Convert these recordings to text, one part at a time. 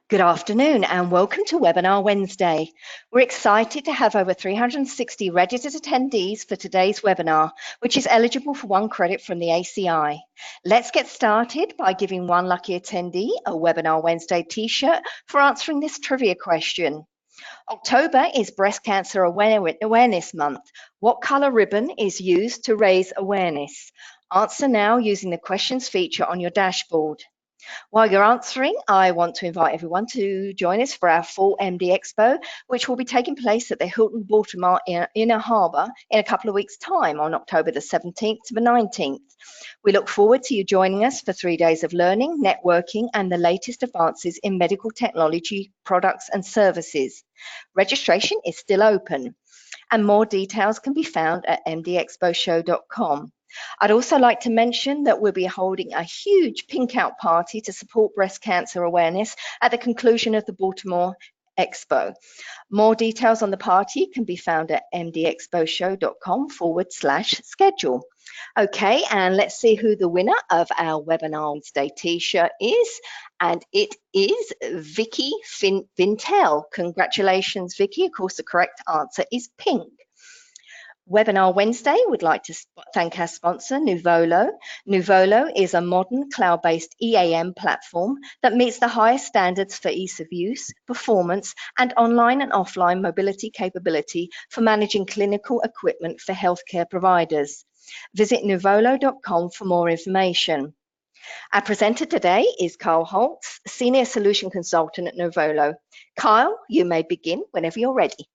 Good afternoon and welcome to Webinar Wednesday. We're excited to have over 360 registered attendees for today's webinar, which is eligible for 1 credit from the ACI. Let's get started by giving one lucky attendee a Webinar Wednesday t-shirt for answering this trivia question. October is Breast Cancer Awareness Month. What color ribbon is used to raise awareness? Answer now using the questions feature on your dashboard. While you're answering, I want to invite everyone to join us for our full MD Expo, which will be taking place at the Hilton Baltimore Inner Harbour in a couple of weeks' time on October the 17th to the 19th. We look forward to you joining us for 3 days of learning, networking, and the latest advances in medical technology, products, and services. Registration is still open, and more details can be found at mdexposhow.com. I'd also like to mention that we'll be holding a huge pink out party to support breast cancer awareness at the conclusion of the Baltimore Expo. More details on the party can be found at mdexposhow.com/schedule. Okay, and let's see who the winner of our Webinar Wednesday t-shirt is. And it is Vicky Vintel. Congratulations, Vicky. Of course, the correct answer is pink. Webinar Wednesday would like to thank our sponsor, Nivola. Nivola is a modern cloud-based EAM platform that meets the highest standards for ease of use, performance, and online and offline mobility capability for managing clinical equipment for healthcare providers. Visit nivolo.com for more information. Our presenter today is Kyle Holtz, Senior Solution Consultant at Nivola. Kyle, you may begin whenever you're ready.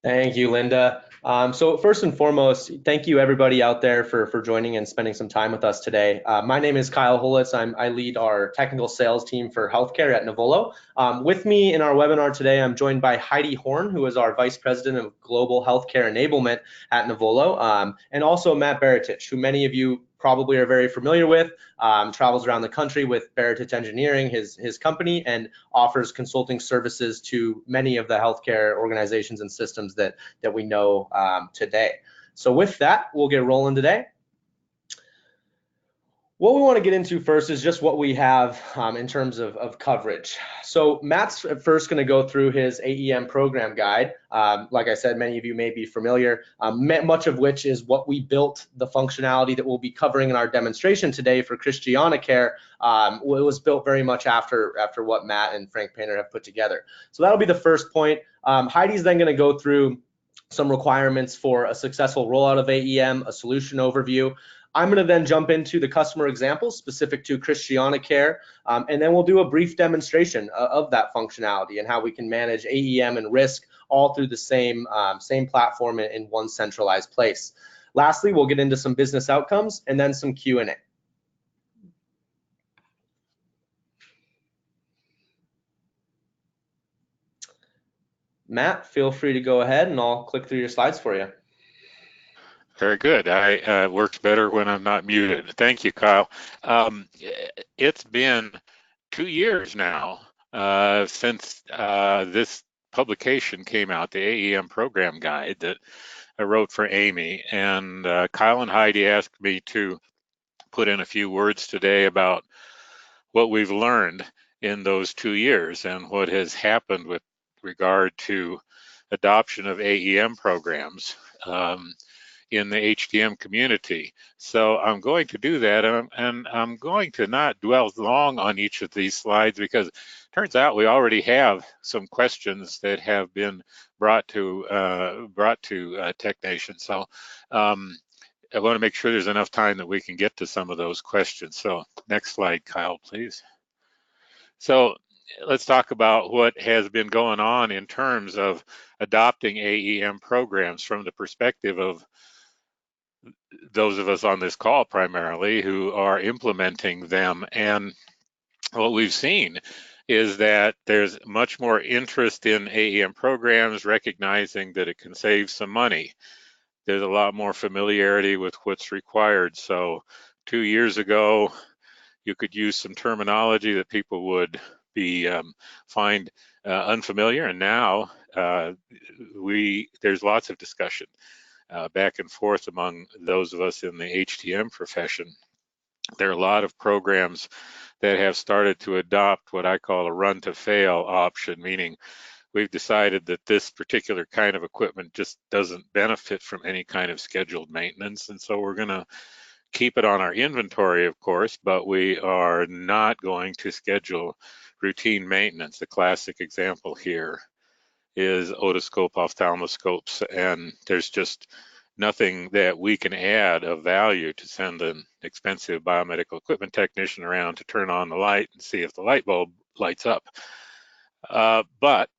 Thank you, Linda. So first and foremost, thank you everybody out there for joining and spending some time with us today. My name is Kyle Holtz. I lead our technical sales team for healthcare at Nivola. With me in our webinar today, I'm joined by Heidi Horn, who is our Vice President of Global Healthcare Enablement at Nivola, and also Matt Baratich, who many of you probably are very familiar with, travels around the country with Baratich Engineering, his company, and offers consulting services to many of the healthcare organizations and systems that we know today. So with that, we'll get rolling today. What we want to get into first is just what we have in terms of coverage. So Matt's first going to go through his AEM program guide. Like I said, many of you may be familiar, much of which is what we built the functionality that we'll be covering in our demonstration today for Christiana Care. It was built very much after what Matt and Frank Painter have put together. So that'll be the first point. Heidi's then going to go through some requirements for a successful rollout of AEM, a solution overview. I'm going to then jump into the customer examples specific to Christiana Care, and then we'll do a brief demonstration of that functionality and how we can manage AEM and risk all through the same platform in one centralized place. Lastly, we'll get into some business outcomes and then some Q&A. Matt, feel free to go ahead and I'll click through your slides for you. Very good. It works better when I'm not muted. Thank you, Kyle. It's been 2 years now since this publication came out, the AEM program guide that I wrote for Amy. And Kyle and Heidi asked me to put in a few words today about what we've learned in those 2 years and what has happened with regard to adoption of AEM programs in the HTM community. So I'm going to do that, and I'm going to not dwell long on each of these slides because it turns out we already have some questions that have been brought to TechNation. So I want to make sure there's enough time that we can get to some of those questions. So next slide, Kyle, please. So let's talk about what has been going on in terms of adopting AEM programs from the perspective of those of us on this call primarily who are implementing them. And what we've seen is that there's much more interest in AEM programs, recognizing that it can save some money. There's a lot more familiarity with what's required. So 2 years ago, you could use some terminology that people would be find unfamiliar, and now there's lots of discussion back and forth among those of us in the HTM profession There are a lot of programs that have started to adopt what I call a run to fail option, meaning we've decided that this particular kind of equipment just doesn't benefit from any kind of scheduled maintenance. And so we're going to keep it on our inventory, of course, but we are not going to schedule routine maintenance. The classic example here is otoscope ophthalmoscopes, and there's just nothing that we can add of value to send an expensive biomedical equipment technician around to turn on the light and see if the light bulb lights up. But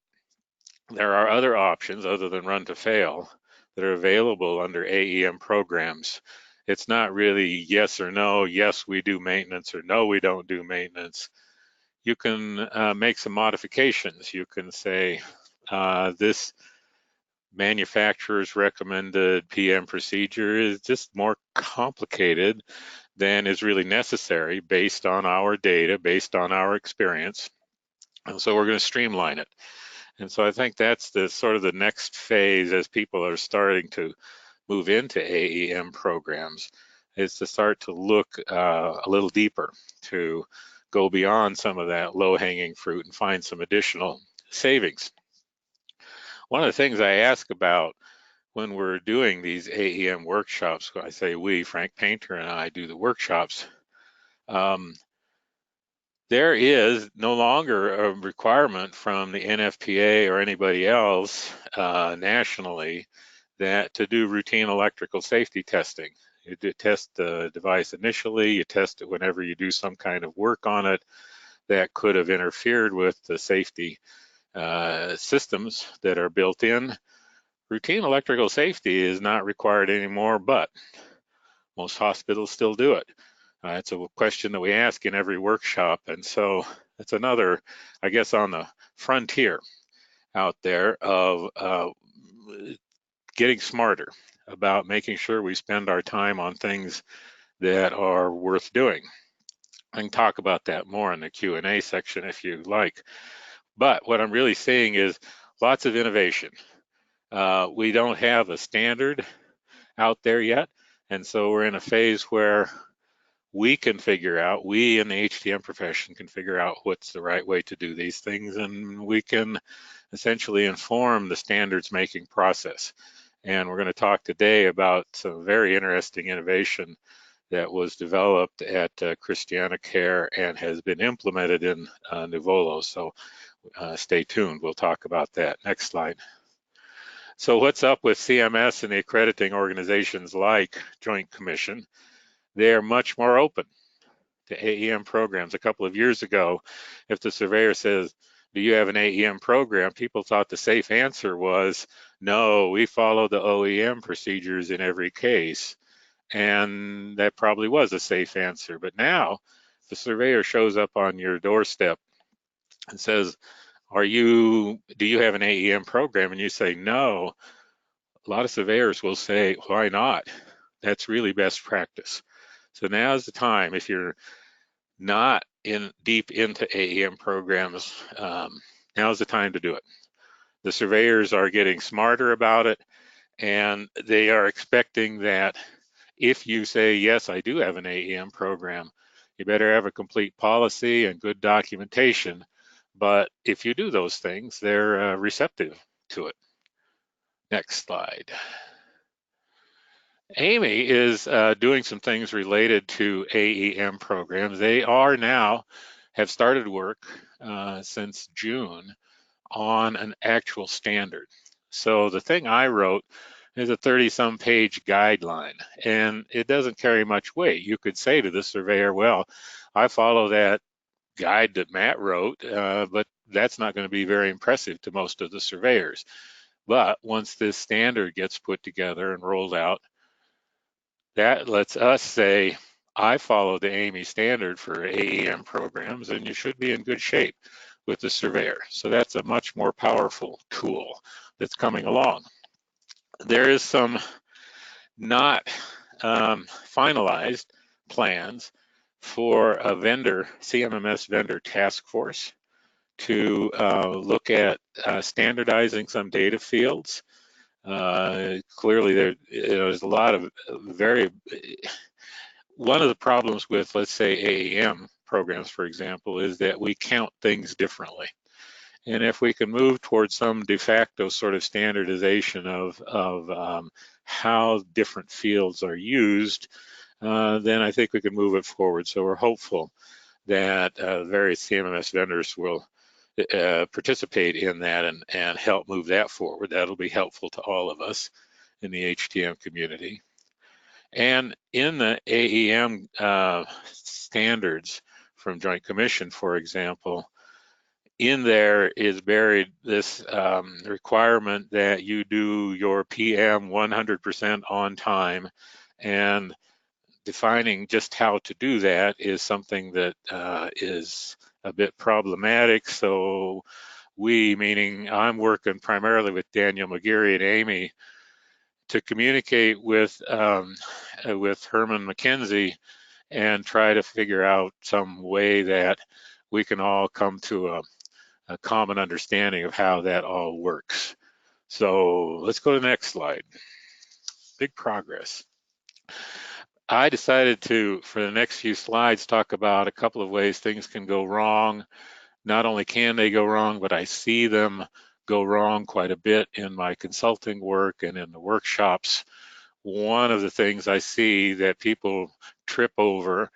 there are other options other than run to fail that are available under AEM programs. It's not really yes or no, yes, we do maintenance, or no, we don't do maintenance. You can make some modifications. You can say this manufacturer's recommended PM procedure is just more complicated than is really necessary based on our data, based on our experience. And so we're going to streamline it. And so I think that's the sort of the next phase as people are starting to move into AEM programs, is to start to look a little deeper, to go beyond some of that low-hanging fruit and find some additional savings. One of the things I ask about when we're doing these AEM workshops, I say we, Frank Painter and I do the workshops, there is no longer a requirement from the NFPA or anybody else nationally that to do routine electrical safety testing. You do test the device initially, you test it whenever you do some kind of work on it that could have interfered with the safety systems that are built in. Routine electrical safety is not required anymore, but most hospitals still do it. It's a question that we ask in every workshop, and so it's another, I guess, on the frontier out there of getting smarter about making sure we spend our time on things that are worth doing. I can talk about that more in the Q&A section if you like. But what I'm really seeing is lots of innovation. We don't have a standard out there yet, and so we're in a phase where we can figure out, we in the HTM profession can figure out what's the right way to do these things, and we can essentially inform the standards making process. And we're going to talk today about some very interesting innovation that was developed at Christiana Care and has been implemented in Nivola. So stay tuned, we'll talk about that. Next slide. So what's up with CMS and the accrediting organizations like Joint Commission? They're much more open to AEM programs. A couple of years ago, if the surveyor says, do you have an AEM program? People thought the safe answer was, no, we follow the OEM procedures in every case. And that probably was a safe answer. But now, if the surveyor shows up on your doorstep and says, do you have an AEM program? And you say, no, a lot of surveyors will say, why not? That's really best practice. So now's the time, if you're not deep into AEM programs, now's the time to do it. The surveyors are getting smarter about it, and they are expecting that if you say, yes, I do have an AEM program, you better have a complete policy and good documentation. But if you do those things, they're receptive to it. Next slide. AMI is doing some things related to AEM programs. They are now, have started work since June on an actual standard. So the thing I wrote is a 30-some page guideline, and it doesn't carry much weight. You could say to the surveyor, well, I follow that guide that Matt wrote, but that's not going to be very impressive to most of the surveyors. But once this standard gets put together and rolled out, that lets us say, I follow the AMI standard for AEM programs, and you should be in good shape with the surveyor. So that's a much more powerful tool that's coming along. There is some not finalized plans for a CMMS vendor task force to look at standardizing some data fields. Clearly, there's a lot of one of the problems with, let's say, AEM programs, for example, is that we count things differently. And if we can move towards some de facto sort of standardization of how different fields are used, then I think we can move it forward. So we're hopeful that various CMMS vendors will participate in that and help move that forward. That'll be helpful to all of us in the HTM community. And in the AEM standards from Joint Commission, for example, in there is buried this requirement that you do your PM 100% on time, and defining just how to do that is something that is a bit problematic. So we, meaning I'm working primarily with Daniel McGeary and Amy to communicate with Herman McKenzie and try to figure out some way that we can all come to a common understanding of how that all works. So let's go to the next slide. Big progress. I decided to, for the next few slides, talk about a couple of ways things can go wrong. Not only can they go wrong, but I see them go wrong quite a bit in my consulting work and in the workshops. One of the things I see that people trip over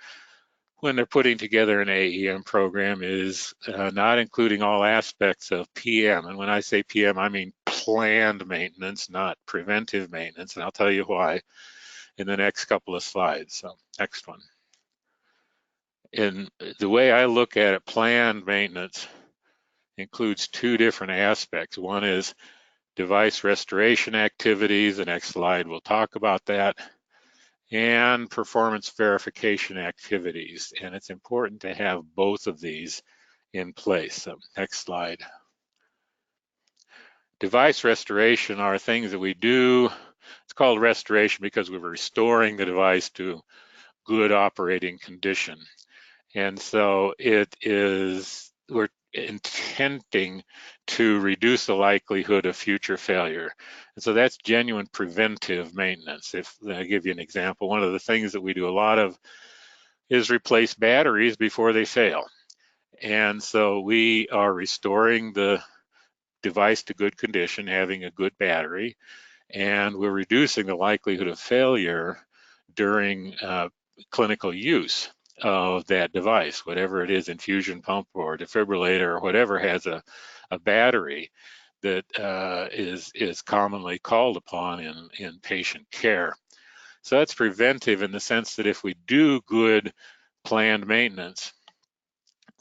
when they're putting together an AEM program is not including all aspects of PM. And when I say PM, I mean planned maintenance, not preventive maintenance. And I'll tell you why in the next couple of slides. So next one. And the way I look at it, planned maintenance includes two different aspects. One is device restoration activities. The next slide we'll talk about that. And performance verification activities. And it's important to have both of these in place. So next slide. Device restoration are things that we do. It's called restoration because we're restoring the device to good operating condition. And so we're intending to reduce the likelihood of future failure. And so that's genuine preventive maintenance. If I give you an example, one of the things that we do a lot of is replace batteries before they fail. And so we are restoring the device to good condition, having a good battery, and we're reducing the likelihood of failure during clinical use of that device, whatever it is, infusion pump or defibrillator or whatever has a battery that is commonly called upon in patient care. So that's preventive in the sense that if we do good planned maintenance,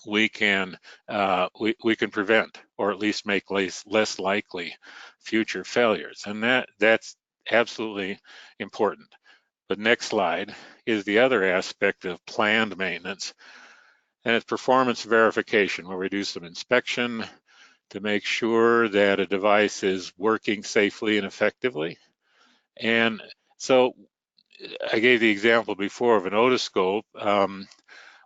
we can prevent or at least make less likely future failures, and that's absolutely important. But next slide is the other aspect of planned maintenance, and it's performance verification, where we do some inspection to make sure that a device is working safely and effectively. And so I gave the example before of an otoscope.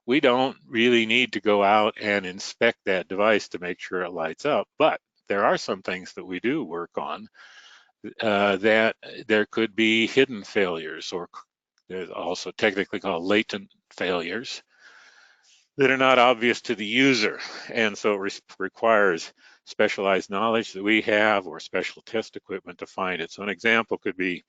We don't really need to go out and inspect that device to make sure it lights up, but there are some things that we do work on that there could be hidden failures, or there's also technically called latent failures that are not obvious to the user. And so it requires specialized knowledge that we have or special test equipment to find it. So an example could be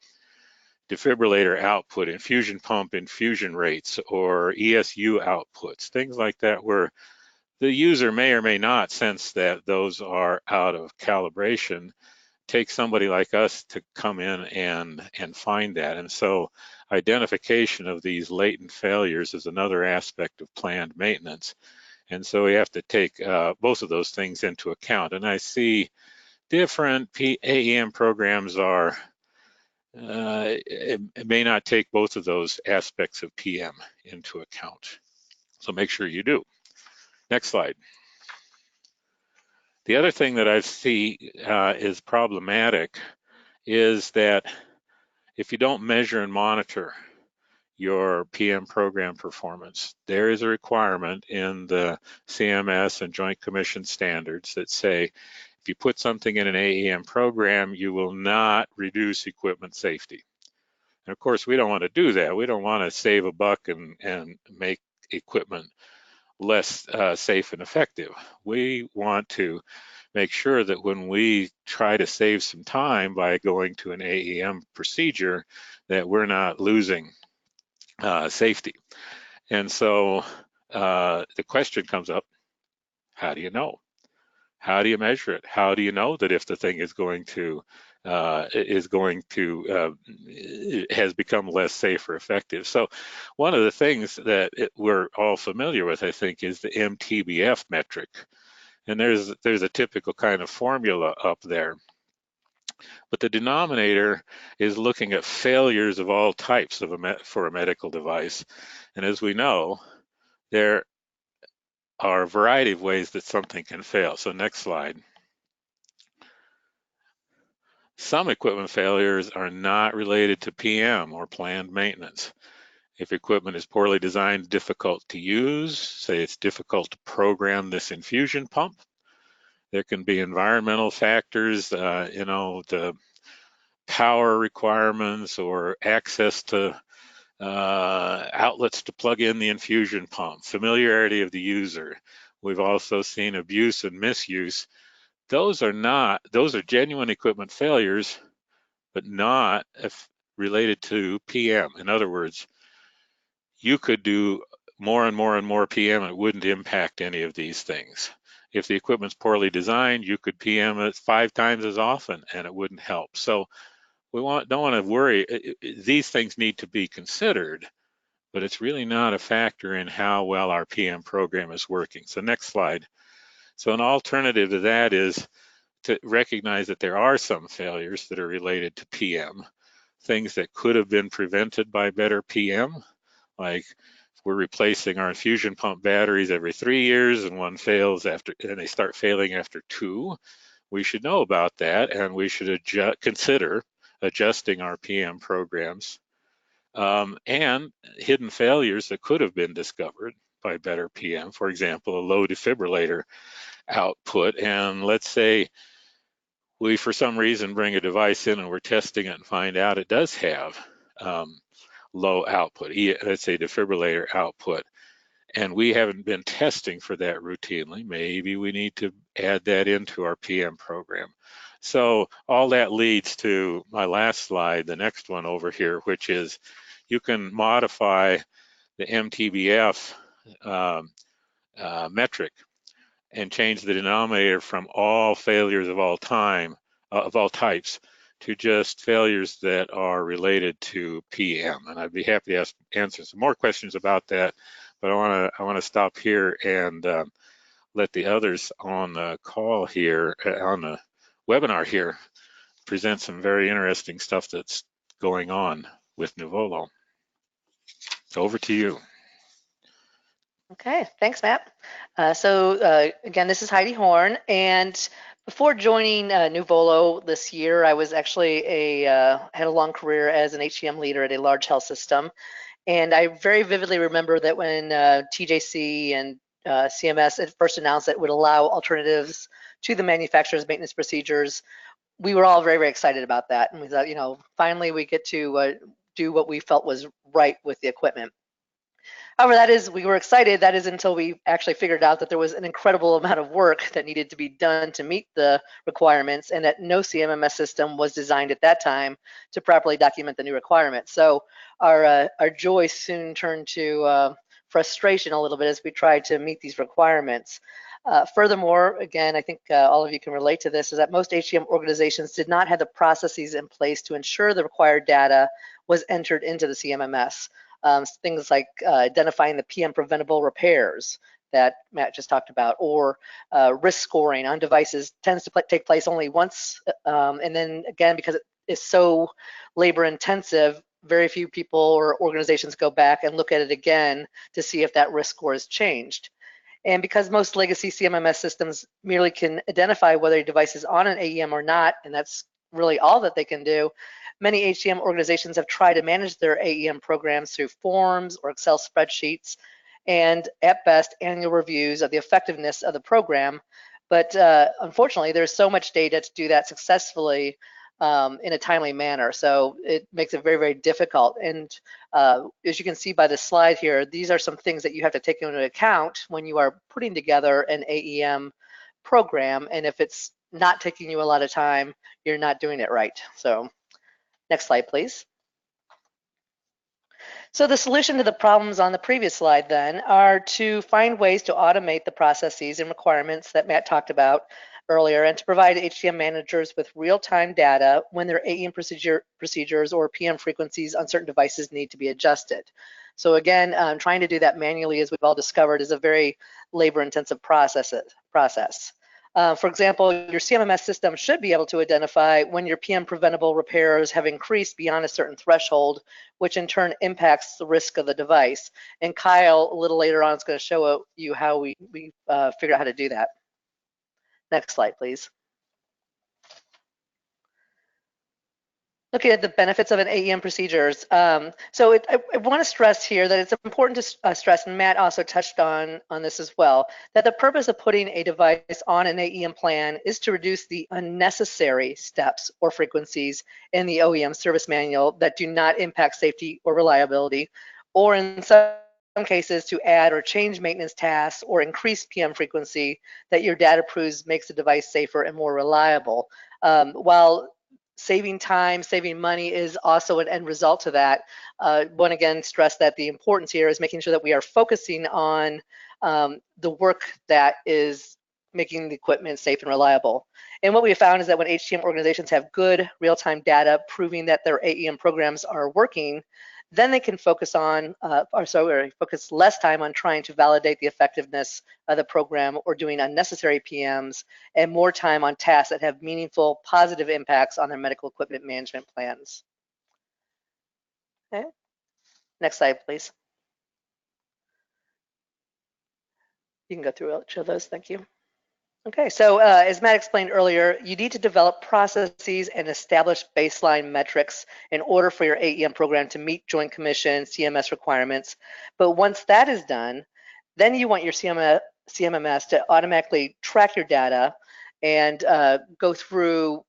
defibrillator output, infusion pump infusion rates, or ESU outputs, things like that, where the user may or may not sense that those are out of calibration. Take somebody like us to come in and find that. And so identification of these latent failures is another aspect of planned maintenance. And so we have to take both of those things into account. And I see different AEM programs are it may not take both of those aspects of PM into account. So make sure you do. Next slide. The other thing that I see is problematic is that if you don't measure and monitor your PM program performance, there is a requirement in the CMS and Joint Commission standards that say if you put something in an AEM program, you will not reduce equipment safety. And of course, we don't want to do that. We don't want to save a buck and make equipment less safe and effective. We want to make sure that when we try to save some time by going to an AEM procedure, that we're not losing safety. And so the question comes up, how do you know? How do you measure it? How do you know that if the thing is going to has become less safe or effective? So one of the things that we're all familiar with, I think, is the MTBF metric. And there's a typical kind of formula up there. But the denominator is looking at failures of all types for a medical device. And as we know, there are a variety of ways that something can fail. So next slide. Some equipment failures are not related to PM or planned maintenance. If equipment is poorly designed, difficult to use, say it's difficult to program this infusion pump, there can be environmental factors, the power requirements or access to outlets to plug in the infusion pump, familiarity of the user. We've also seen abuse and misuse. Those are genuine equipment failures, but not related to PM. In other words, you could do more and more and more PM, and it wouldn't impact any of these things. If the equipment's poorly designed, you could PM it 5 times as often, and it wouldn't help. So we don't want to worry. These things need to be considered, but it's really not a factor in how well our PM program is working. So next slide. So an alternative to that is to recognize that there are some failures that are related to PM, things that could have been prevented by better PM, like if we're replacing our infusion pump batteries every 3 years and one fails and they start failing after 2, we should know about that, and we should consider adjusting our PM programs. And hidden failures that could have been discovered by better PM, for example, a low defibrillator output. And let's say we, for some reason, bring a device in and we're testing it and find out it does have low output, let's say defibrillator output, and we haven't been testing for that routinely. Maybe we need to add that into our PM program. So all that leads to my last slide, the next one over here, which is you can modify the MTBF metric and change the denominator from all failures of all types to just failures that are related to PM. And I'd be happy to answer some more questions about that, but I want to stop here and let the others on the call here, on the webinar here, present some very interesting stuff that's going on with Nivola. Over to you. Okay, thanks, Matt. Again, this is Heidi Horn, and before joining Nivola this year, I was actually had a long career as an HCM leader at a large health system, and I very vividly remember that when TJC and CMS had first announced that it would allow alternatives to the manufacturer's maintenance procedures, we were all very, very excited about that, and we thought, finally we get to do what we felt was right with the equipment. However, we were excited, that is until we actually figured out that there was an incredible amount of work that needed to be done to meet the requirements, and that no CMMS system was designed at that time to properly document the new requirements. So our joy soon turned to frustration a little bit as we tried to meet these requirements. Furthermore, again, I think all of you can relate to this, is that most HCM organizations did not have the processes in place to ensure the required data was entered into the CMMS. Things like identifying the PM preventable repairs that Matt just talked about, or risk scoring on devices tends to take place only once, and then again, because it is so labor intensive, very few people or organizations go back and look at it again to see if that risk score has changed. And because most legacy CMMS systems merely can identify whether a device is on an AEM or not, and that's really all that they can do, many HCM organizations have tried to manage their AEM programs through forms or Excel spreadsheets, and at best, annual reviews of the effectiveness of the program. But unfortunately, there's so much data to do that successfully in a timely manner. So it makes it very, very difficult. And as you can see by the slide here, these are some things that you have to take into account when you are putting together an AEM program. And if it's not taking you a lot of time, you're not doing it right. So next slide, please. So the solution to the problems on the previous slide then are to find ways to automate the processes and requirements that Matt talked about earlier, and to provide HCM managers with real-time data when their AEM procedures or PM frequencies on certain devices need to be adjusted. So again, trying to do that manually, as we've all discovered, is a very labor-intensive process. For example, your CMMS system should be able to identify when your PM preventable repairs have increased beyond a certain threshold, which in turn impacts the risk of the device. And Kyle, a little later on, is going to show you how we figure out how to do that. Next slide, please. Looking at the benefits of an AEM procedures. I want to stress here that it's important to stress, and Matt also touched on this as well, that the purpose of putting a device on an AEM plan is to reduce the unnecessary steps or frequencies in the OEM service manual that do not impact safety or reliability, or in some cases to add or change maintenance tasks or increase PM frequency that your data proves makes the device safer and more reliable. While saving time, saving money is also an end result to that, want to again stress that the importance here is making sure that we are focusing on the work that is making the equipment safe and reliable. And what we have found is that when HCM organizations have good real-time data proving that their AEM programs are working, then they can focus on, focus less time on trying to validate the effectiveness of the program or doing unnecessary PMs, and more time on tasks that have meaningful, positive impacts on their medical equipment management plans. Okay. Next slide, please. You can go through each of those, thank you. Okay, so as Matt explained earlier, you need to develop processes and establish baseline metrics in order for your AEM program to meet Joint Commission CMS requirements. But once that is done, then you want your CMMS to automatically track your data and go through,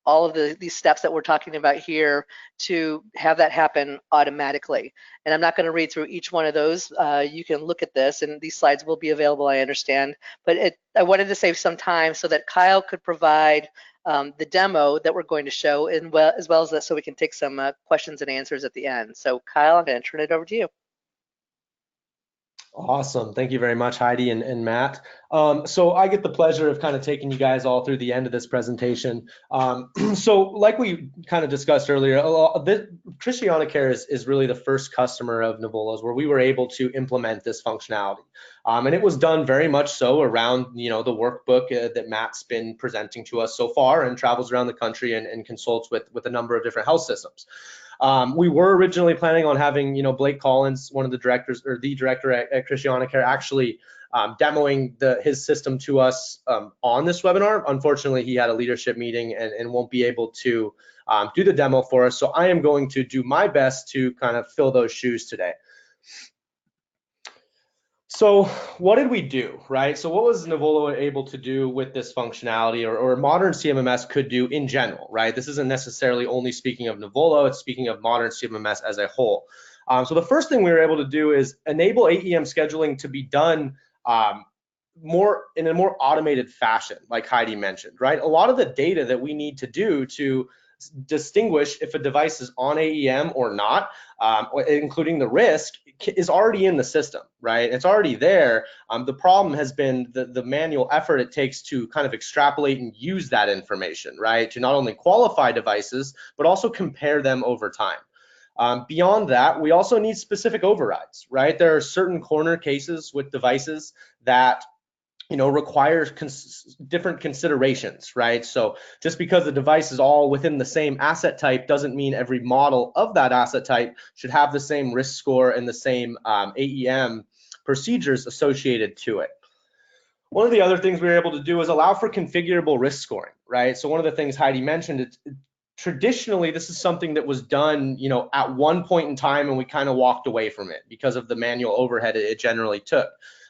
all of these steps that we're talking about here to have that happen automatically. And I'm not going to read through each one of those. You can look at this, and these slides will be available, I understand. But I wanted to save some time so that Kyle could provide the demo that we're going to show, and as well as that, so we can take some questions and answers at the end. So Kyle, I'm going to turn it over to you. Awesome. Thank you very much, Heidi and Matt. So I get the pleasure of kind of taking you guys all through the end of this presentation. So like we kind of discussed earlier, Christianacare is really the first customer of Nivola's where we were able to implement this functionality. And it was done very much so around, the workbook that Matt's been presenting to us so far, and travels around the country and consults with a number of different health systems. We were originally planning on having, Blake Collins, one of the directors, or the director at Christianacare, actually demoing his system to us on this webinar. Unfortunately, he had a leadership meeting and won't be able to do the demo for us. So I am going to do my best to kind of fill those shoes today. So what did we do, right? So what was Nivola able to do with this functionality, or modern CMMS could do in general, right? This isn't necessarily only speaking of Nivola, it's speaking of modern CMMS as a whole. So the first thing we were able to do is enable AEM scheduling to be done in a more automated fashion, like Heidi mentioned, right? A lot of the data that we need to do to distinguish if a device is on AEM or not, including the risk, is already in the system, right? It's already there. The problem has been the manual effort it takes to kind of extrapolate and use that information, right? To not only qualify devices, but also compare them over time. Beyond that, we also need specific overrides, right? There are certain corner cases with devices that require different considerations, right? So just because the device is all within the same asset type doesn't mean every model of that asset type should have the same risk score and the same AEM procedures associated to it. One of the other things we were able to do is allow for configurable risk scoring, right? So one of the things Heidi mentioned, traditionally, this is something that was done, at one point in time, and we kind of walked away from it because of the manual overhead it generally took.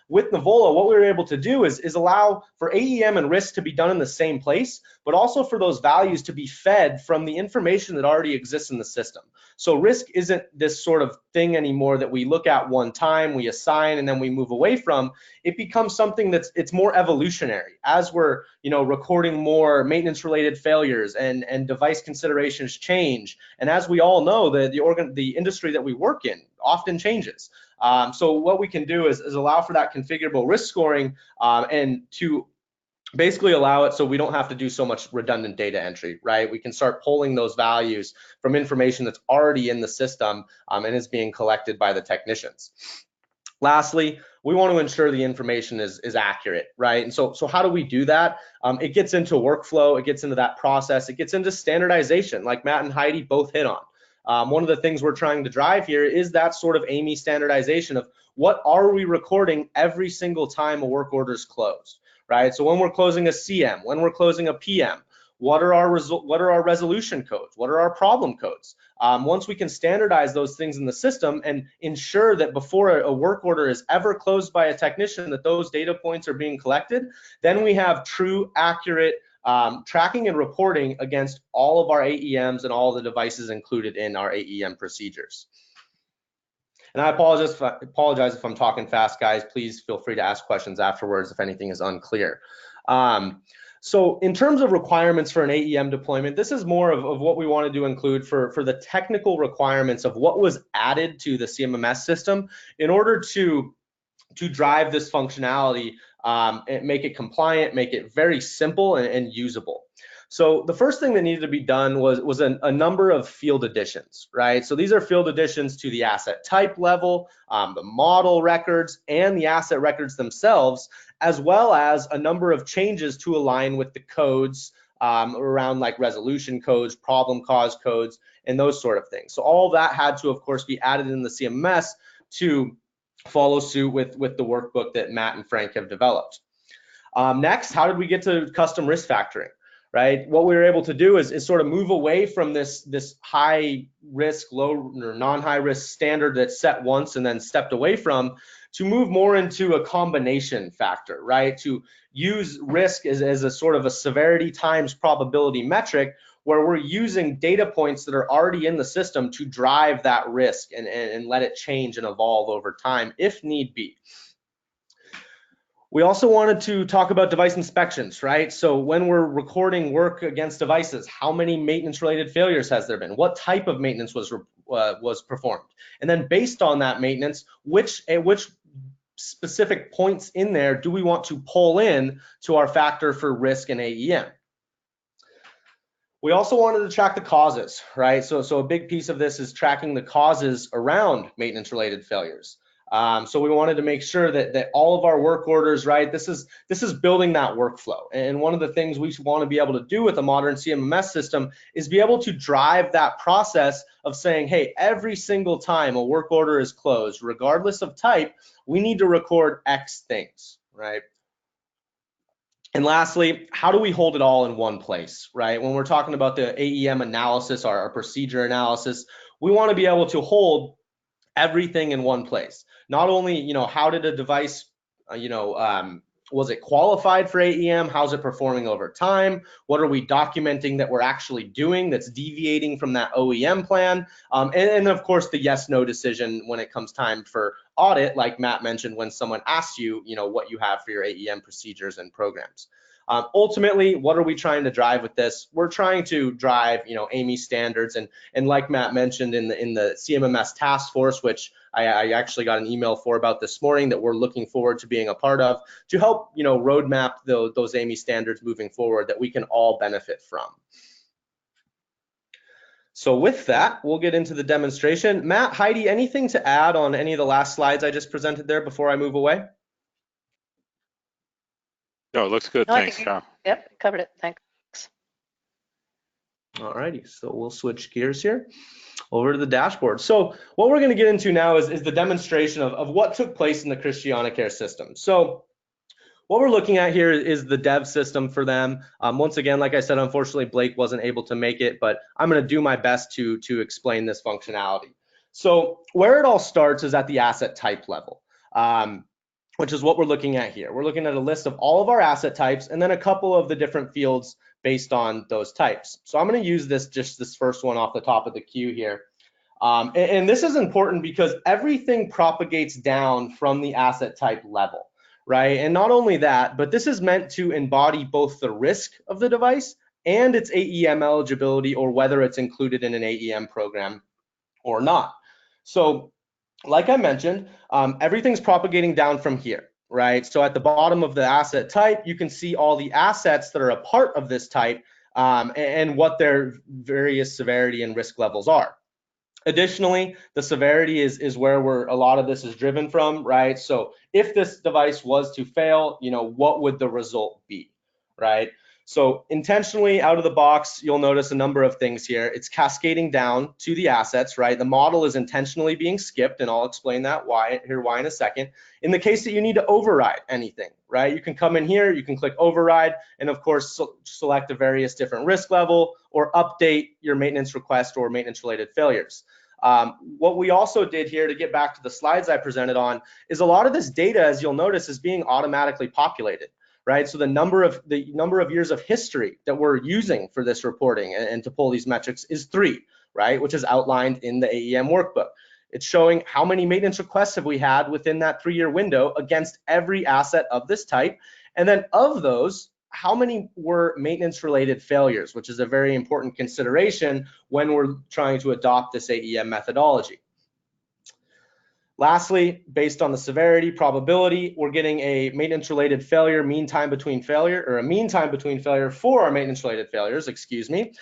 with Nivola, what we were able to do is allow for AEM and risk to be done in the same place, but also for those values to be fed from the information that already exists in the system. So risk isn't this sort of thing anymore that we look at one time, we assign, and then we move away from. It becomes something it's more evolutionary as we're recording more maintenance related failures and device considerations change. And as we all know, the industry that we work in often changes. So what we can do is allow for that configurable risk scoring and to basically allow it so we don't have to do so much redundant data entry, right? We can start pulling those values from information that's already in the system and is being collected by the technicians. Lastly, we want to ensure the information is accurate, right? And so how do we do that? It gets into workflow, it gets into that process, it gets into standardization, like Matt and Heidi both hit on. One of the things we're trying to drive here is that sort of AEM standardization of what are we recording every single time a work order is closed, right? So when we're closing a CM, when we're closing a PM, what are our resolution codes? What are our problem codes? Once we can standardize those things in the system and ensure that before a work order is ever closed by a technician that those data points are being collected, then we have true, accurate tracking and reporting against all of our AEMs and all the devices included in our AEM procedures. And I apologize if I'm talking fast, guys. Please feel free to ask questions afterwards if anything is unclear. So in terms of requirements for an AEM deployment, this is more of what we wanted to include for the technical requirements of what was added to the CMMS system in order to drive this functionality, and make it compliant, make it very simple and usable. So the first thing that needed to be done was a number of field additions, right? So these are field additions to the asset type level, the model records, and the asset records themselves, as well as a number of changes to align with the codes around like resolution codes, problem cause codes, and those sort of things. So all of that had to, of course, be added in the CMMS to follow suit with the workbook that Matt and Frank have developed. Next, how did we get to custom risk factoring? Right, what we were able to do is sort of move away from this high risk, low or non-high risk standard that's set once and then stepped away from, to move more into a combination factor, right? To use risk as a sort of a severity times probability metric, where we're using data points that are already in the system to drive that risk and let it change and evolve over time if need be. We also wanted to talk about device inspections, right? So when we're recording work against devices, how many maintenance-related failures has there been? What type of maintenance was performed? And then based on that maintenance, which specific points in there do we want to pull in to our factor for risk and AEM? We also wanted to track the causes, right? So a big piece of this is tracking the causes around maintenance-related failures. So we wanted to make sure that all of our work orders, right, this is building that workflow. And one of the things we want to be able to do with a modern CMMS system is be able to drive that process of saying, hey, every single time a work order is closed, regardless of type, we need to record X things, right? And lastly, how do we hold it all in one place, right? When we're talking about the AEM analysis, our procedure analysis, we want to be able to hold everything in one place. Not only, how did a device, was it qualified for AEM? How's it performing over time? What are we documenting that we're actually doing that's deviating from that OEM plan? And of course, the yes/no decision when it comes time for audit, like Matt mentioned, when someone asks you, what you have for your AEM procedures and programs. Ultimately, what are we trying to drive with this? We're trying to drive, AEM standards, and like Matt mentioned in the CMMS task force, which I actually got an email about this morning that we're looking forward to being a part of, to help roadmap those AEM standards moving forward that we can all benefit from. So with that, we'll get into the demonstration. Matt, Heidi, anything to add on any of the last slides I just presented there before I move away? No, it looks good. Thanks, Kyle. Yep, covered it. Thanks. All righty, so we'll switch gears here over to the dashboard. So what we're going to get into now is the demonstration of what took place in the Christianacare system. So what we're looking at here is the dev system for them. Once again, like I said, unfortunately, Blake wasn't able to make it, but I'm going to do my best to explain this functionality. So where it all starts is at the asset type level. which is what we're looking at here. We're looking at a list of all of our asset types and then a couple of the different fields based on those types. So I'm going to use this first one off the top of the queue here. And this is important because everything propagates down from the asset type level, right? And not only that, but this is meant to embody both the risk of the device and its AEM eligibility, or whether it's included in an AEM program or not. So like I mentioned, everything's propagating down from here, right? So at the bottom of the asset type, you can see all the assets that are a part of this type and what their various severity and risk levels are. Additionally, the severity is where a lot of this is driven from, right? So if this device was to fail, what would the result be, right? So intentionally out of the box, you'll notice a number of things here. It's cascading down to the assets, right? The model is intentionally being skipped, and I'll explain that why in a second. In the case that you need to override anything, right? You can come in here, you can click override, and of course, select a various different risk level or update your maintenance request or maintenance related failures. What we also did here, to get back to the slides I presented on, is a lot of this data, as you'll notice, is being automatically populated, right? So the number of years of history that we're using for this reporting and to pull these metrics is 3, right? Which is outlined in the AEM workbook. It's showing how many maintenance requests have we had within that 3-year window against every asset of this type. And then of those, how many were maintenance related failures, which is a very important consideration when we're trying to adopt this AEM methodology. Lastly, based on the severity probability, we're getting a maintenance related failure mean time between failure, or a mean time between failure for our maintenance related failures, excuse me.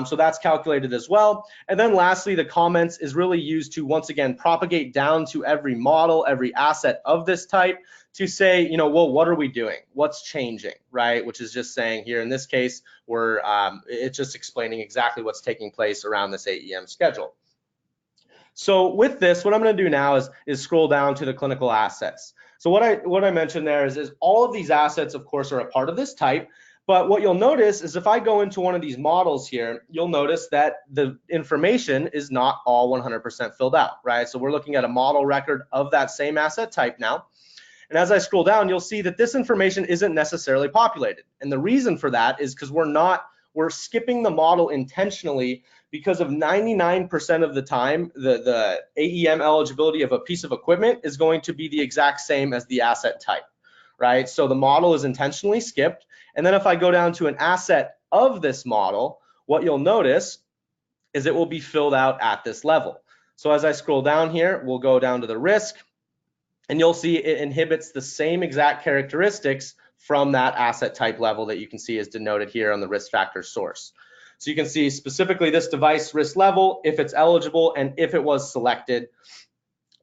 So that's calculated as well. And then lastly, the comments is really used to, once again, propagate down to every model, every asset of this type to say, well, what are we doing? What's changing, right? Which is just saying here in this case, it's just explaining exactly what's taking place around this AEM schedule. So with this, what I'm going to do now is scroll down to the clinical assets. So what I mentioned there is all of these assets, of course, are a part of this type. But what you'll notice is if I go into one of these models here, you'll notice that the information is not all 100% filled out, right? So we're looking at a model record of that same asset type now. And as I scroll down, you'll see that this information isn't necessarily populated. And the reason for that is because we're skipping the model intentionally, because of 99% of the time, the AEM eligibility of a piece of equipment is going to be the exact same as the asset type, right? So the model is intentionally skipped. And then if I go down to an asset of this model, what you'll notice is it will be filled out at this level. So as I scroll down here, we'll go down to the risk, and you'll see it inhibits the same exact characteristics from that asset type level that you can see is denoted here on the risk factor source. So you can see specifically this device risk level, if it's eligible and if it was selected.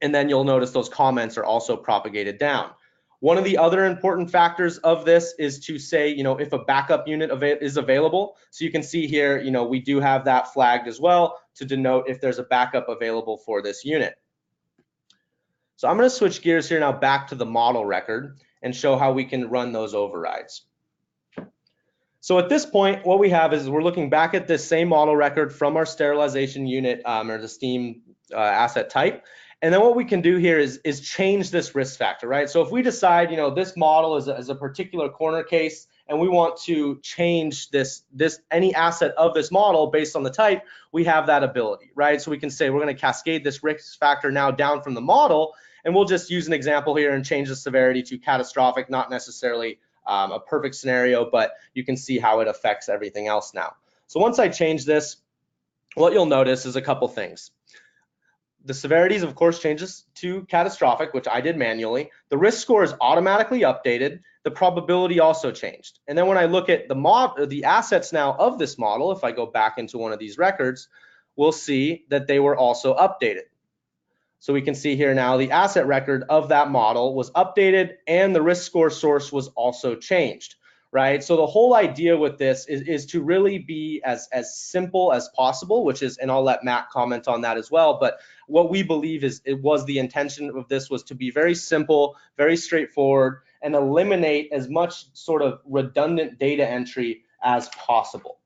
And then you'll notice those comments are also propagated down. One of the other important factors of this is to say, if a backup unit is available. So you can see here, we do have that flagged as well to denote if there's a backup available for this unit. So I'm going to switch gears here now back to the model record and show how we can run those overrides. So at this point, what we have is we're looking back at this same model record from our sterilization unit or the steam asset type. And then what we can do here is change this risk factor, right? So if we decide, this model is a particular corner case and we want to change any asset of this model based on the type, we have that ability, right? So we can say we're going to cascade this risk factor now down from the model, and we'll just use an example here and change the severity to catastrophic, not necessarily a perfect scenario, but you can see how it affects everything else now. So once I change this, what you'll notice is a couple things. The severities, of course, changes to catastrophic, which I did manually. The risk score is automatically updated. The probability also changed. And then when I look at the assets now of this model, if I go back into one of these records, we'll see that they were also updated. So we can see here now the asset record of that model was updated and the risk score source was also changed, right? So the whole idea with this is to really be as simple as possible, which is, and I'll let Matt comment on that as well, but what we believe is the intention of this was to be very simple, very straightforward, and eliminate as much sort of redundant data entry as possible.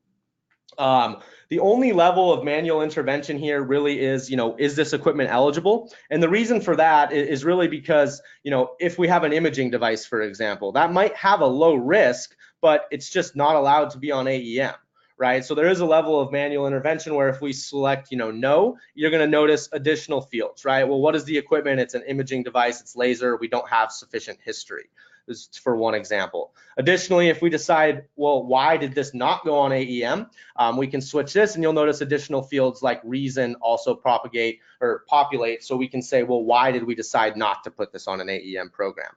The only level of manual intervention here really is, is this equipment eligible? And the reason for that is really because, if we have an imaging device, for example, that might have a low risk, but it's just not allowed to be on AEM, right? So there is a level of manual intervention where if we select, no, you're going to notice additional fields, right? Well, what is the equipment? It's an imaging device, it's laser, we don't have sufficient history. This is for one example. Additionally, if we decide, well, why did this not go on AEM? We can switch this, and you'll notice additional fields like reason also propagate or populate. So we can say, well, why did we decide not to put this on an AEM program?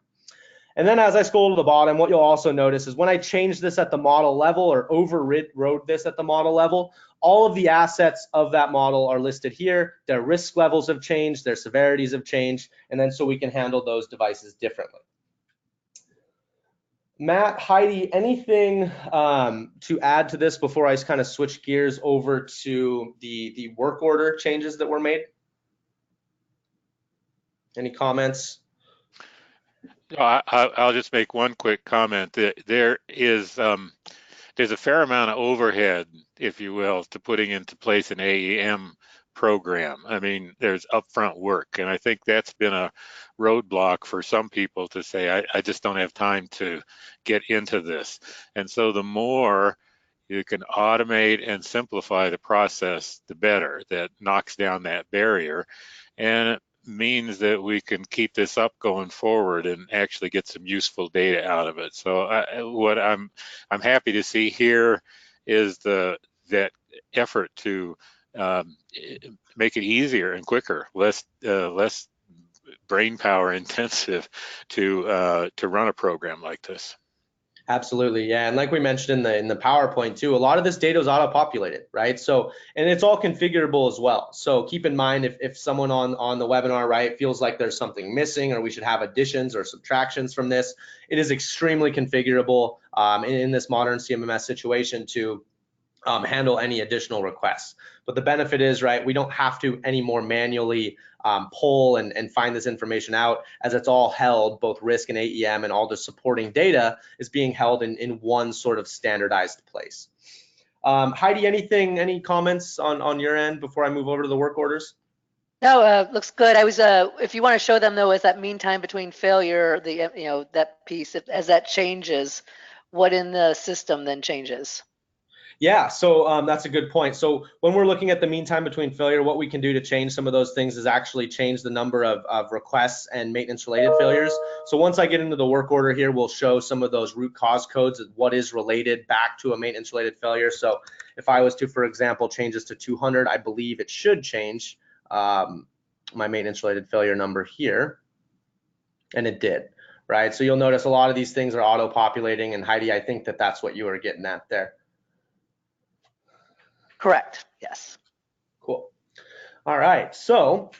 And then as I scroll to the bottom, what you'll also notice is when I change this at the model level or overrode this at the model level, all of the assets of that model are listed here. Their risk levels have changed, their severities have changed, and then so we can handle those devices differently. Matt, Heidi, anything to add to this before I kind of switch gears over to the work order changes that were made? Any comments? I'll just make one quick comment. There's a fair amount of overhead, if you will, to putting into place an AEM program. I mean, there's upfront work, and I think that's been a roadblock for some people to say, I just don't have time to get into this. And so the more you can automate and simplify the process, the better. That knocks down that barrier, and it means that we can keep this up going forward and actually get some useful data out of it. So what I'm happy to see here is that effort to make it easier and quicker, less brain power intensive to run a program like this. Absolutely, yeah, and like we mentioned in the PowerPoint too, a lot of this data is auto-populated, right? So, and it's all configurable as well. So keep in mind if someone on the webinar, right, feels like there's something missing or we should have additions or subtractions from this, it is extremely configurable in this modern CMMS situation to handle any additional requests. But the benefit is, right, we don't have to anymore manually pull and find this information out, as it's all held, both risk and AEM and all the supporting data is being held in one sort of standardized place. Heidi, any comments on your end before I move over to the work orders? No, looks good. I was, if you want to show them though, is that mean time between failure, that piece, as that changes, what in the system then changes? Yeah, so that's a good point. So when we're looking at the mean time between failure, what we can do to change some of those things is actually change the number of requests and maintenance related failures. So once I get into the work order here, we'll show some of those root cause codes of what is related back to a maintenance related failure. So if I was to, for example, change this to 200, I believe it should change my maintenance related failure number here, and it did, right? So you'll notice a lot of these things are auto-populating, and Heidi, I think that's what you were getting at there. Correct, yes. Cool. All right, so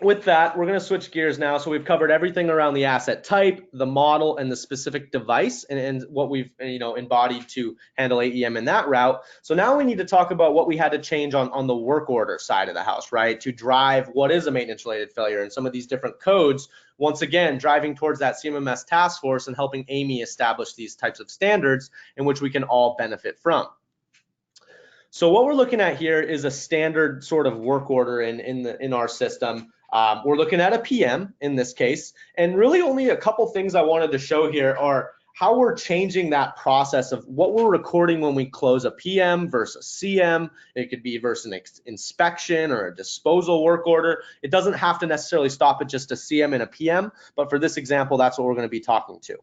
with that, we're going to switch gears now. So we've covered everything around the asset type, the model, and the specific device, and what we've embodied to handle AEM in that route. So now we need to talk about what we had to change on the work order side of the house, right, to drive what is a maintenance-related failure and some of these different codes. Once again, driving towards that CMMS task force and helping Amy establish these types of standards in which we can all benefit from. So what we're looking at here is a standard sort of work order in our system. We're looking at a PM in this case, and really only a couple things I wanted to show here are how we're changing that process of what we're recording when we close a PM versus CM. It could be versus an inspection or a disposal work order. It doesn't have to necessarily stop at just a CM and a PM, but for this example, that's what we're going to be talking to.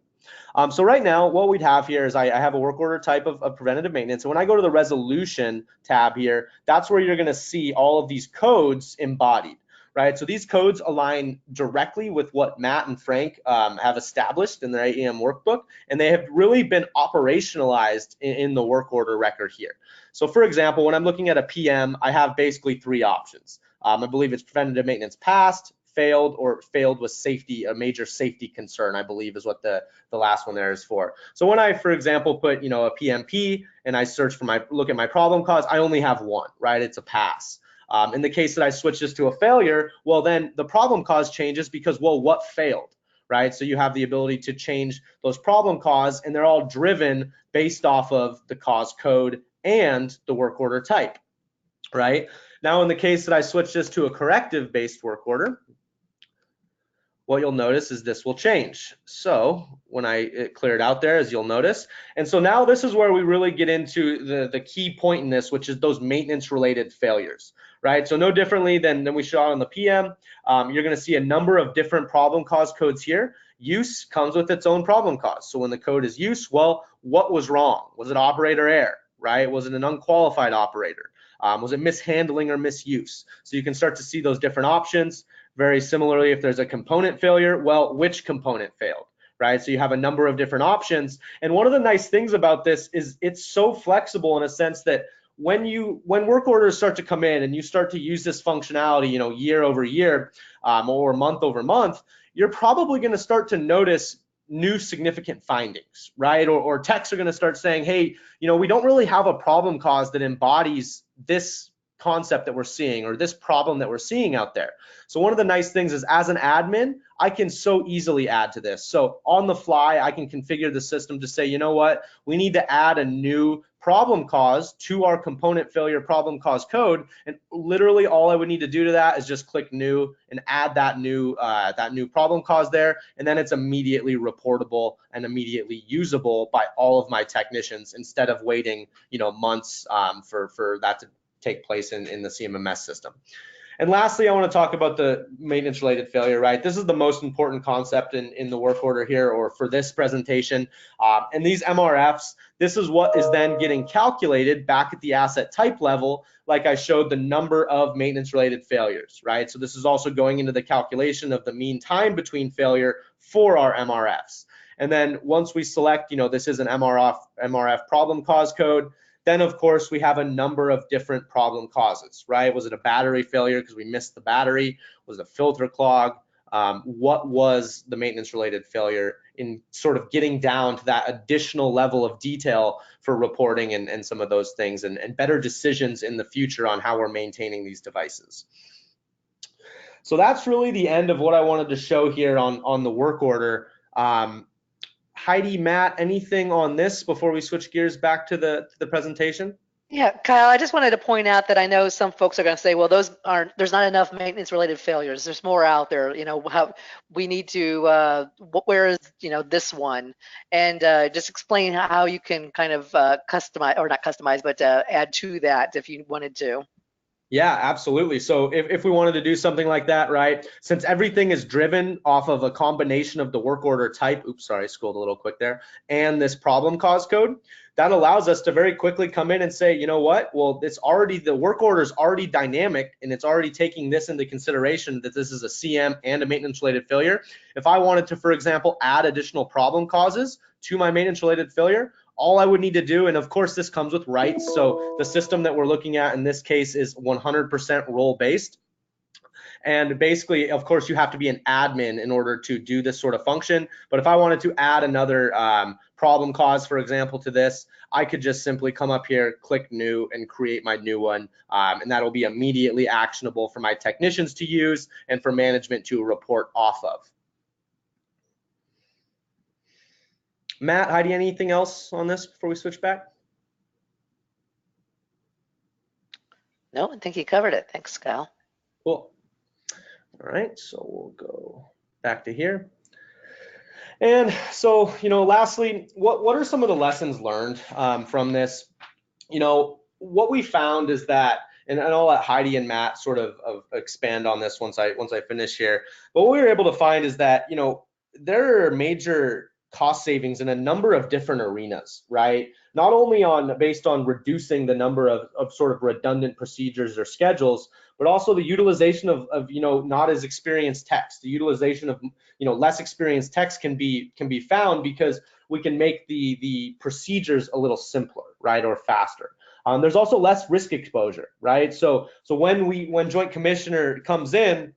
So right now, what we'd have here is I have a work order type of preventative maintenance. And when I go to the resolution tab here, that's where you're going to see all of these codes embodied, right? So these codes align directly with what Matt and Frank have established in their AEM workbook, and they have really been operationalized in the work order record here. So for example, when I'm looking at a PM, I have basically three options. I believe it's preventative maintenance past, failed, or failed with safety, a major safety concern, I believe is what the last one there is for. So when I, for example, put a PMP and I search for look at my problem cause, I only have one, right? It's a pass. In the case that I switch this to a failure, well then the problem cause changes because, well, what failed, right? So you have the ability to change those problem cause, and they're all driven based off of the cause code and the work order type, right? Now, in the case that I switch this to a corrective-based work order, what you'll notice is this will change. So when it cleared out there, as you'll notice. And so now this is where we really get into the key point in this, which is those maintenance-related failures, right? So no differently than we saw on the PM, you're gonna see a number of different problem cause codes here. Use comes with its own problem cause. So when the code is use, well, what was wrong? Was it operator error, right? Was it an unqualified operator? Was it mishandling or misuse? So you can start to see those different options. Very similarly, if there's a component failure, well, which component failed, right? So you have a number of different options. And one of the nice things about this is it's so flexible in a sense that when work orders start to come in and you start to use this functionality, year over year or month over month, you're probably going to start to notice new significant findings, right? Or techs are going to start saying, hey, we don't really have a problem cause that embodies this concept that we're seeing or this problem that we're seeing out there. So one of the nice things is, as an admin, I can so easily add to this. So on the fly, I can configure the system to say, you know what, we need to add a new problem cause to our component failure problem cause code, and literally all I would need to do to that is just click new and add that new problem cause there, and then it's immediately reportable and immediately usable by all of my technicians instead of waiting months for that to take place in the CMMS system. And lastly, I want to talk about the maintenance related failure, right? This is the most important concept in the work order here, or for this presentation. And these MRFs, this is what is then getting calculated back at the asset type level, like I showed the number of maintenance related failures, right? So this is also going into the calculation of the mean time between failure for our MRFs. And then once we select, this is an MRF problem cause code, then of course we have a number of different problem causes, right? Was it a battery failure because we missed the battery? Was it a filter clog? What was the maintenance related failure, in sort of getting down to that additional level of detail for reporting and some of those things, and better decisions in the future on how we're maintaining these devices. So that's really the end of what I wanted to show here on the work order. Heidi, Matt, anything on this before we switch gears back to the presentation? Yeah, Kyle, I just wanted to point out that I know some folks are going to say, well, there's not enough maintenance related failures. There's more out there. How we need to, where is, this one? And just explain how you can kind of customize, or not customize, but add to that if you wanted to. Yeah, absolutely. So if we wanted to do something like that, right, since everything is driven off of a combination of the work order type, oops, sorry, I scrolled a little quick there, and this problem cause code, that allows us to very quickly come in and say, you know what, well, the work order is already dynamic, and it's already taking this into consideration that this is a CM and a maintenance related failure. If I wanted to, for example, add additional problem causes to my maintenance related failure, all I would need to do, and of course this comes with rights, so the system that we're looking at in this case is 100% role based. And basically, of course, you have to be an admin in order to do this sort of function. But if I wanted to add another problem cause, for example, to this, I could just simply come up here, click new, and create my new one. And that'll be immediately actionable for my technicians to use and for management to report off of. Matt, Heidi, anything else on this before we switch back? No, I think you covered it. Thanks, Kyle. Cool. All right, so we'll go back to here. And so, lastly, what are some of the lessons learned from this? What we found is that, and I'll let Heidi and Matt sort of expand on this once I finish here. But what we were able to find is that, there are major cost savings in a number of different arenas, right? Not only based on reducing the number of sort of redundant procedures or schedules, but also the utilization of not as experienced techs. The utilization of less experienced techs can be found because we can make the procedures a little simpler, right, or faster. There's also less risk exposure, right? So when Joint Commissioner comes in,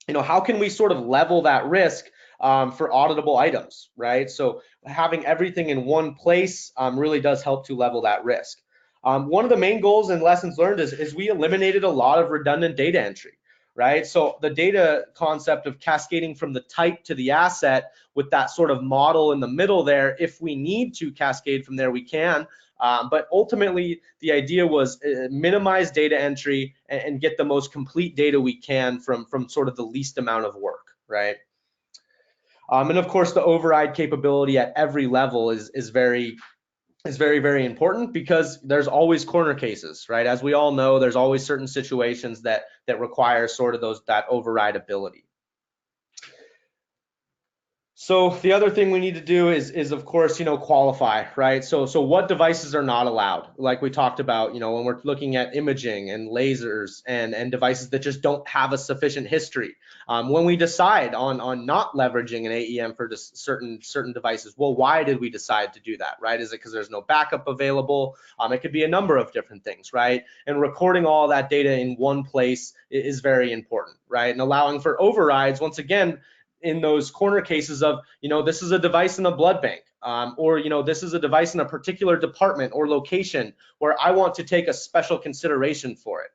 how can we sort of level that risk for auditable items, right? So having everything in one place really does help to level that risk. One of the main goals and lessons learned is we eliminated a lot of redundant data entry, right? So the data concept of cascading from the type to the asset with that sort of model in the middle there, if we need to cascade from there, we can. But ultimately, the idea was minimize data entry and get the most complete data we can from sort of the least amount of work, right? And of course, the override capability at every level is very, very important, because there's always corner cases, right? As we all know, there's always certain situations that require sort of that override ability. So the other thing we need to do is of course, qualify, right? So what devices are not allowed? Like we talked about, when we're looking at imaging and lasers and devices that just don't have a sufficient history. When we decide on not leveraging an AEM for certain devices, well, why did we decide to do that, right? Is it because there's no backup available? It could be a number of different things, right? And recording all that data in one place is very important, right? And allowing for overrides, once again, in those corner cases of, this is a device in a blood bank, or, this is a device in a particular department or location where I want to take a special consideration for it.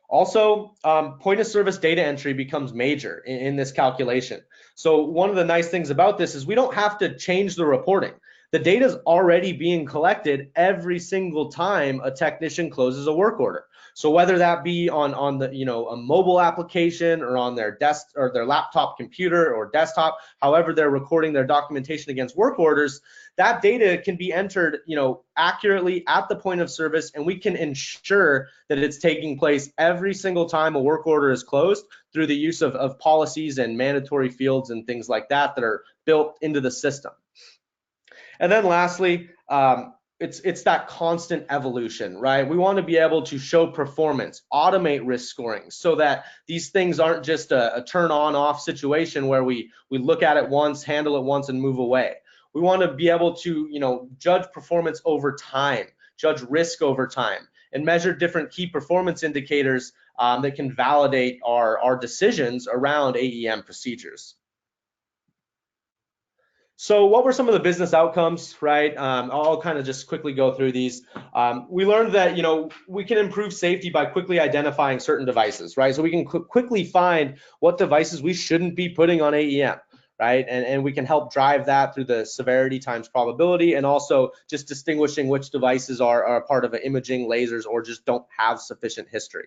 Also, point of service data entry becomes major in this calculation. So one of the nice things about this is we don't have to change the reporting. The data is already being collected every single time a technician closes a work order. So whether that be on the a mobile application or on their desk or their laptop computer or desktop, however they're recording their documentation against work orders, that data can be entered accurately at the point of service, and we can ensure that it's taking place every single time a work order is closed through the use of policies and mandatory fields and things like that that are built into the system. And then lastly, it's that constant evolution, right? We want to be able to show performance, automate risk scoring, so that these things aren't just a turn on off situation where we look at it once, handle it once, and move away. We want to be able to judge performance over time, judge risk over time, and measure different key performance indicators that can validate our decisions around AEM procedures. So what were some of the business outcomes, right? I'll kind of just quickly go through these. We learned that, we can improve safety by quickly identifying certain devices, right? So we can quickly find what devices we shouldn't be putting on AEM, right? And we can help drive that through the severity times probability, and also just distinguishing which devices are part of imaging, lasers, or just don't have sufficient history.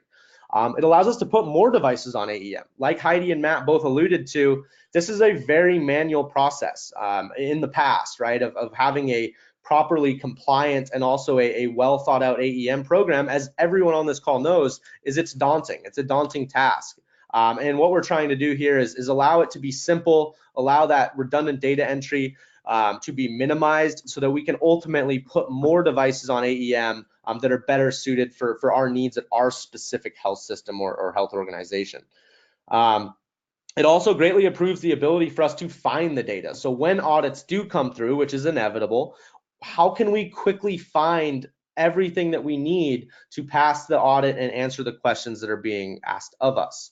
It allows us to put more devices on AEM. Like Heidi and Matt both alluded to, this is a very manual process in the past, right, of having a properly compliant and also a well thought out AEM program, as everyone on this call knows, it's daunting. It's a daunting task. And what we're trying to do here is allow it to be simple, allow that redundant data entry to be minimized, so that we can ultimately put more devices on AEM that are better suited for our needs at our specific health system or health organization. It also greatly improves the ability for us to find the data. So when audits do come through, which is inevitable, how can we quickly find everything that we need to pass the audit and answer the questions that are being asked of us?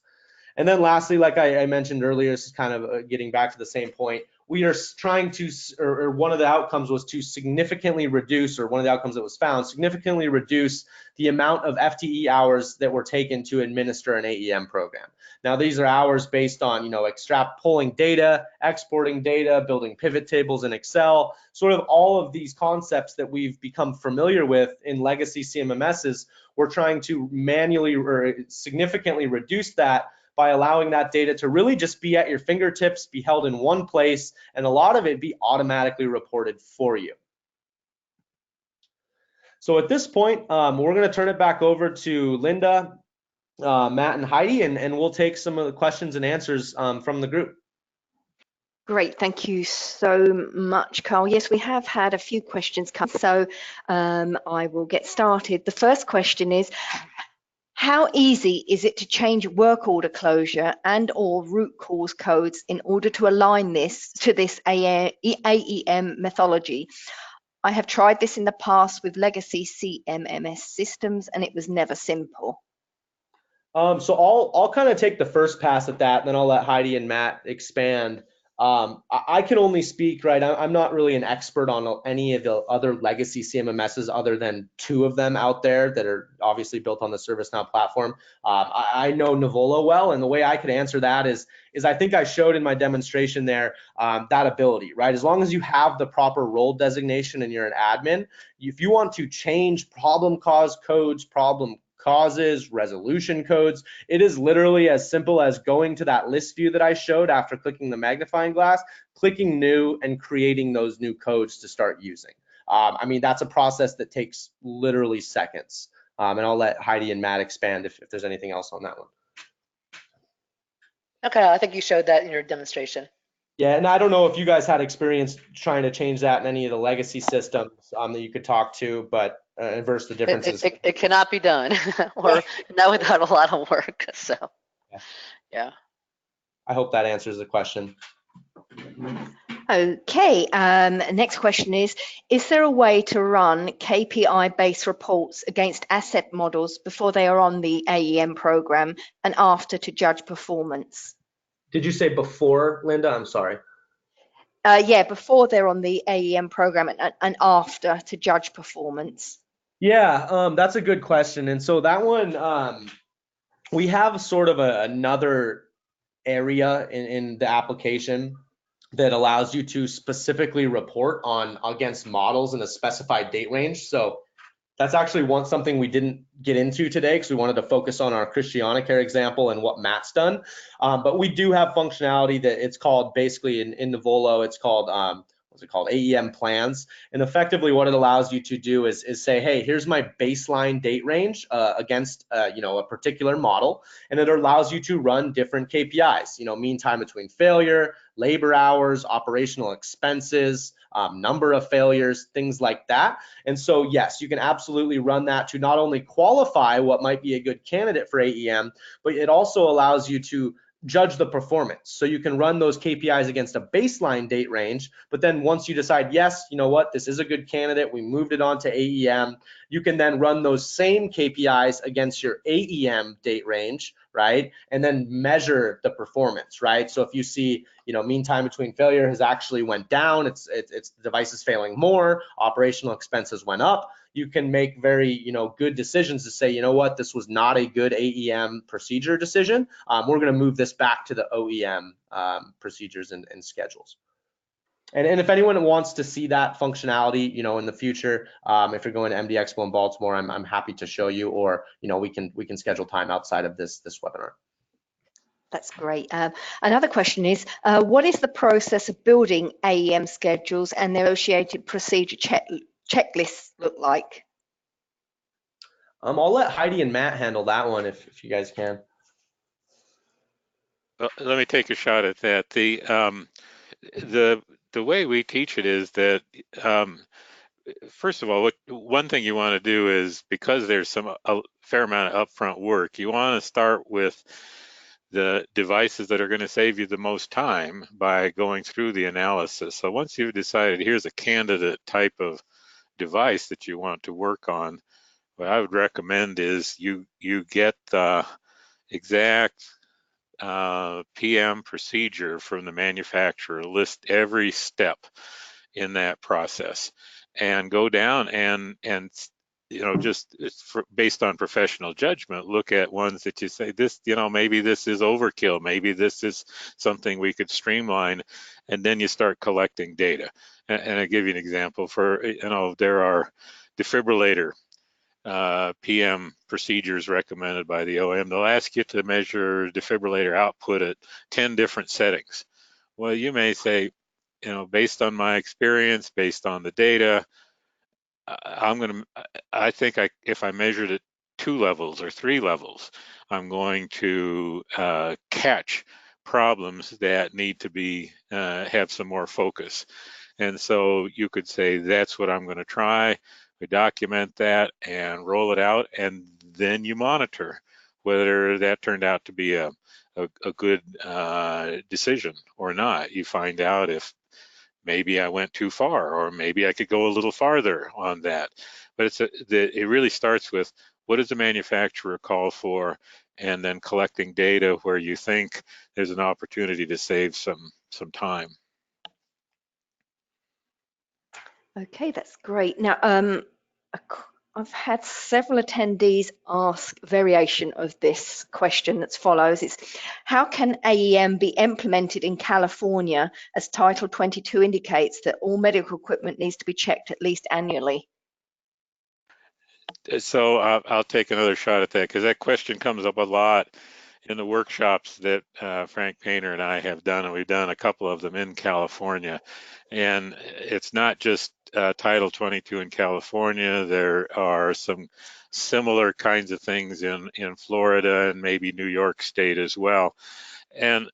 And then lastly, like I mentioned earlier, this is kind of getting back to the same point. We are trying to, or one of the outcomes was to significantly reduce, or one of the outcomes that was found, significantly reduce the amount of FTE hours that were taken to administer an AEM program. Now, these are hours based on, pulling data, exporting data, building pivot tables in Excel, sort of all of these concepts that we've become familiar with in legacy CMMSs. We're trying to manually or significantly reduce that by allowing that data to really just be at your fingertips, be held in one place, and a lot of it be automatically reported for you. So at this point, we're going to turn it back over to Linda, Matt, and Heidi, and we'll take some of the questions and answers from the group. Great, thank you so much, Carl. Yes, we have had a few questions come, so I will get started. The first question is, how easy is it to change work order closure and or root cause codes in order to align this to this AEM methodology? I have tried this in the past with legacy CMMS systems, and it was never simple. So I'll kind of take the first pass at that, and then I'll let Heidi and Matt expand. I can only speak, right? I'm not really an expert on any of the other legacy CMMSs other than 2 of them out there that are obviously built on the ServiceNow platform. I know Nivola well, and the way I could answer that is I think I showed in my demonstration there that ability, right? As long as you have the proper role designation and you're an admin, if you want to change problem cause codes, problem causes, resolution codes, it is literally as simple as going to that list view that I showed after clicking the magnifying glass, clicking new, and creating those new codes to start using. I mean, that's a process that takes literally seconds. And I'll let Heidi and Matt expand if there's anything else on that one. Okay, I think you showed that in your demonstration. Yeah, and I don't know if you guys had experience trying to change that in any of the legacy systems that you could talk to, but versus the differences. It cannot be done, or not without a lot of work. So, yeah. I hope that answers the question. Okay, next question is there a way to run KPI Base Reports against asset models before they are on the AEM program and after to judge performance? Did you say before, Linda? I'm sorry. Yeah, before they're on the AEM program and after to judge performance. Yeah, that's a good question. And so that one, we have sort of another area in the application that allows you to specifically report on against models in a specified date range. So that's actually something we didn't get into today because we wanted to focus on our ChristianaCare example and what Matt's done. But we do have functionality that it's called basically in Nivola, it's called what's it called? AEM plans. And effectively what it allows you to do is say, hey, here's my baseline date range against a particular model. And it allows you to run different KPIs, mean time between failure, labor hours, operational expenses, number of failures, things like that. And so, yes, you can absolutely run that to not only qualify what might be a good candidate for AEM, but it also allows you to judge the performance. So you can run those KPIs against a baseline date range, but then once you decide, yes, you know what, this is a good candidate, we moved it on to AEM, you can then run those same KPIs against your AEM date range, right? And then measure the performance, right? So if you see, mean time between failure has actually went down, it's the device is failing more, operational expenses went up, you can make very, good decisions to say, you know what, this was not a good AEM procedure decision. We're going to move this back to the OEM procedures and schedules. And if anyone wants to see that functionality, in the future, if you're going to MD Expo in Baltimore, I'm happy to show you, or we can schedule time outside of this webinar. That's great. Another question is, what is the process of building AEM schedules and their associated procedure checklists look like? I'll let Heidi and Matt handle that one if you guys can. Well, let me take a shot at that. The way we teach it is that first of all, one thing you want to do is, because there's a fair amount of upfront work, you want to start with the devices that are going to save you the most time by going through the analysis. So once you've decided here's a candidate type of device that you want to work on, what I would recommend is you get the exact PM procedure from the manufacturer, list every step in that process, and go down and just based on professional judgment, look at ones that you say, this, maybe this is overkill, maybe this is something we could streamline, and then you start collecting data. And I'll give you an example. There are defibrillator PM procedures recommended by the OEM. They'll ask you to measure defibrillator output at 10 different settings. Well, you may say, based on my experience, based on the data, I think if I measured it 2 levels or 3 levels, I'm going to catch problems that need to be have some more focus. And so you could say, that's what I'm going to try. We document that and roll it out, and then you monitor whether that turned out to be a good decision or not. You find out if maybe I went too far, or maybe I could go a little farther on that. But it really starts with, what does the manufacturer call for, and then collecting data where you think there's an opportunity to save some some time. Okay, that's great. Now, I've had several attendees ask variation of this question that follows. It's how can AEM be implemented in California as Title 22 indicates that all medical equipment needs to be checked at least annually? So I'll take another shot at that, because that question comes up a lot in the workshops that Frank Painter and I have done, and we've done a couple of them in California. And it's not just Title 22 in California. There are some similar kinds of things in Florida and maybe New York State as well. And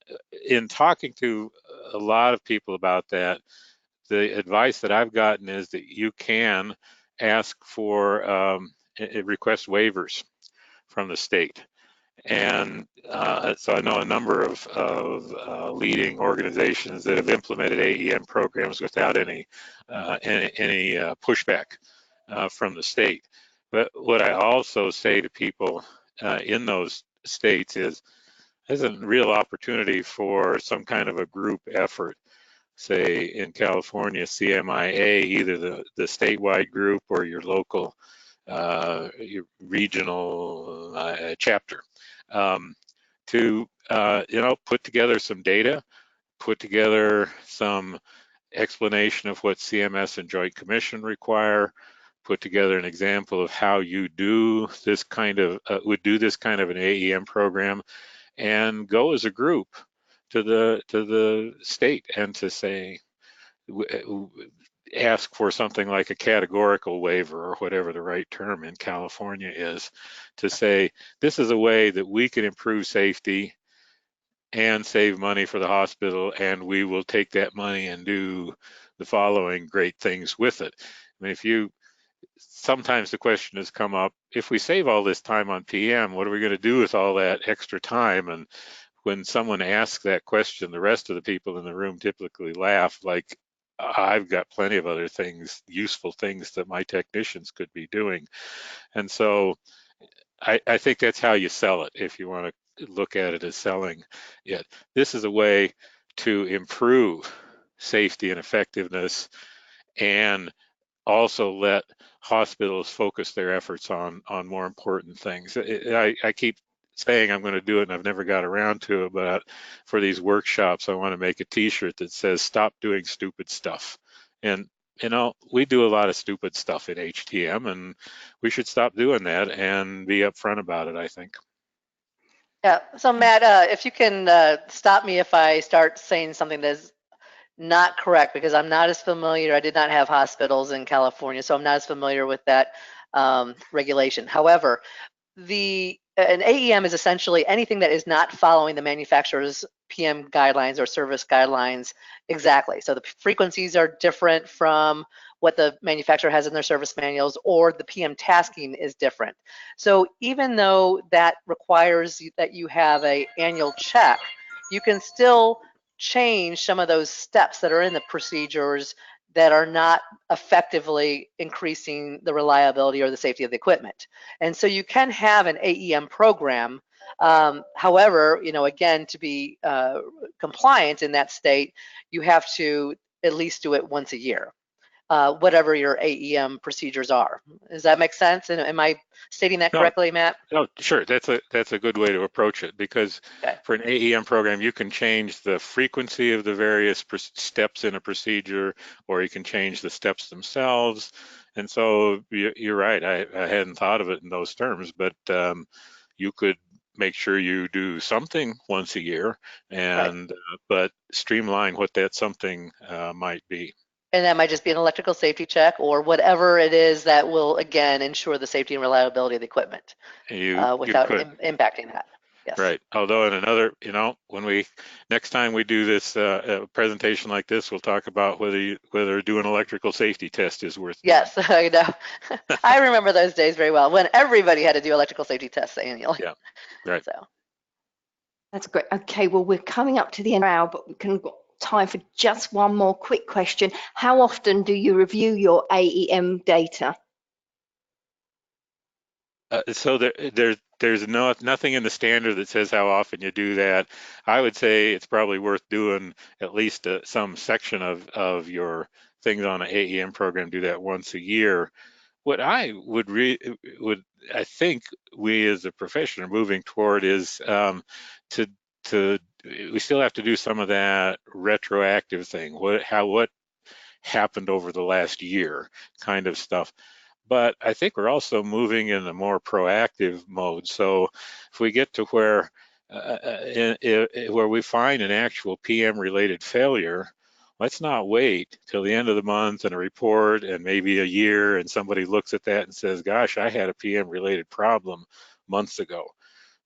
in talking to a lot of people about that, the advice that I've gotten is that you can ask for request waivers from the state. And so I know a number of leading organizations that have implemented AEM programs without any pushback from the state. But what I also say to people in those states is there's a real opportunity for some kind of a group effort. Say in California, CMIA, either the statewide group or your local, your regional chapter, to put together some data, put together some explanation of what CMS and Joint Commission require, put together an example of how you do this kind of would do this kind of an AEM program, and go as a group to the state and to say, ask for something like a categorical waiver, or whatever the right term in California is, to say this is a way that we can improve safety and save money for the hospital, and we will take that money and do the following great things with it. I mean, sometimes the question has come up, if we save all this time on PM, what are we going to do with all that extra time? And when someone asks that question, the rest of the people in the room typically laugh, like, I've got plenty of other things, useful things that my technicians could be doing. And so I think that's how you sell it, if you want to look at it as selling it. This is a way to improve safety and effectiveness, and also let hospitals focus their efforts on more important things. I keep saying I'm going to do it, and I've never got around to it, but for these workshops, I want to make a t-shirt that says, stop doing stupid stuff. And we do a lot of stupid stuff in HTM, and we should stop doing that and be upfront about it, I think. Yeah, so Matt, if you can stop me if I start saying something that's not correct, because I'm not as familiar. I did not have hospitals in California, so I'm not as familiar with that regulation. However, an AEM is essentially anything that is not following the manufacturer's PM guidelines or service guidelines exactly. So the frequencies are different from what the manufacturer has in their service manuals, or the PM tasking is different. So even though that requires that you have an annual check, you can still change some of those steps that are in the procedures that are not effectively increasing the reliability or the safety of the equipment. And so you can have an AEM program. However, again, to be compliant in that state, you have to at least do it once a year, whatever your AEM procedures are. Does that make sense? And am I stating that correctly, Matt? No, sure. That's a good way to approach it, because for an AEM program, you can change the frequency of the various steps in a procedure, or you can change the steps themselves. And so you're right. I hadn't thought of it in those terms, but you could make sure you do something once a year, and but streamline what that something might be. And that might just be an electrical safety check, or whatever it is that will, again, ensure the safety and reliability of the equipment without impacting that. Yes. Right. Although in another, when next time we do this a presentation like this, we'll talk about whether doing an electrical safety test is worth it. Yes, I know. I remember those days very well, when everybody had to do electrical safety tests annually. Yeah. Right. So. That's great. Okay, well, we're coming up to the end now, but we can time for just one more quick question. How often do you review your AEM data? So there's nothing in the standard that says how often you do that. I would say it's probably worth doing at least some section of your things on an AEM program. Do that once a year. What I I think we as a profession are moving toward is we still have to do some of that retroactive thing. What happened over the last year kind of stuff. But I think we're also moving in a more proactive mode. So if we get to where we find an actual PM related failure, let's not wait till the end of the month and a report and maybe a year and somebody looks at that and says, gosh, I had a PM related problem months ago.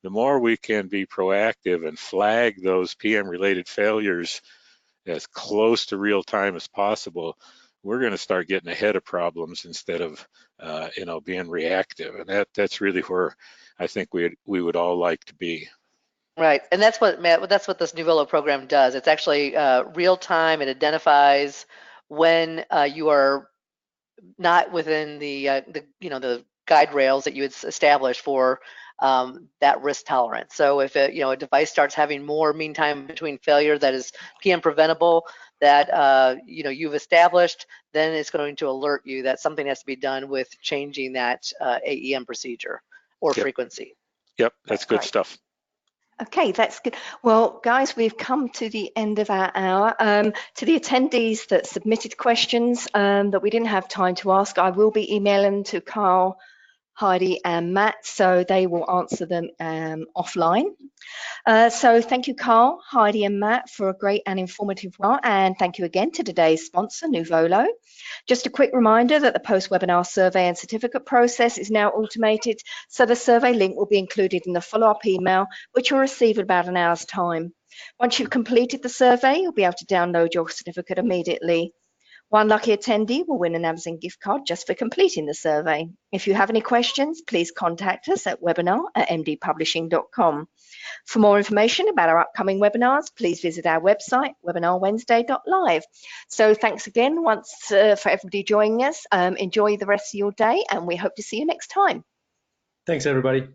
The more we can be proactive and flag those PM related failures as close to real time as possible, we're going to start getting ahead of problems instead of being reactive. And that's really where I think we would all like to be. Right, and that's what this Nivola program does. It's actually real time. It identifies when you are not within the guide rails that you had established for that risk tolerance. So if a device starts having more mean time between failure that is PM preventable that you've established, then it's going to alert you that something has to be done with changing that AEM procedure or frequency. Yep, that's good stuff. Okay, that's good. Well, guys, we've come to the end of our hour. To the attendees that submitted questions that we didn't have time to ask, I will be emailing to Carl, Heidi and Matt, so they will answer them offline. So thank you, Carl, Heidi and Matt, for a great and informative one, and thank you again to today's sponsor, Nivola. Just a quick reminder that the post-webinar survey and certificate process is now automated, so the survey link will be included in the follow-up email, which you'll receive in about an hour's time. Once you've completed the survey, you'll be able to download your certificate immediately. One lucky attendee will win an Amazon gift card just for completing the survey. If you have any questions, please contact us at webinar@mdpublishing.com. For more information about our upcoming webinars, please visit our website, webinarwednesday.live. So thanks again once for everybody joining us. Enjoy the rest of your day, and we hope to see you next time. Thanks, everybody.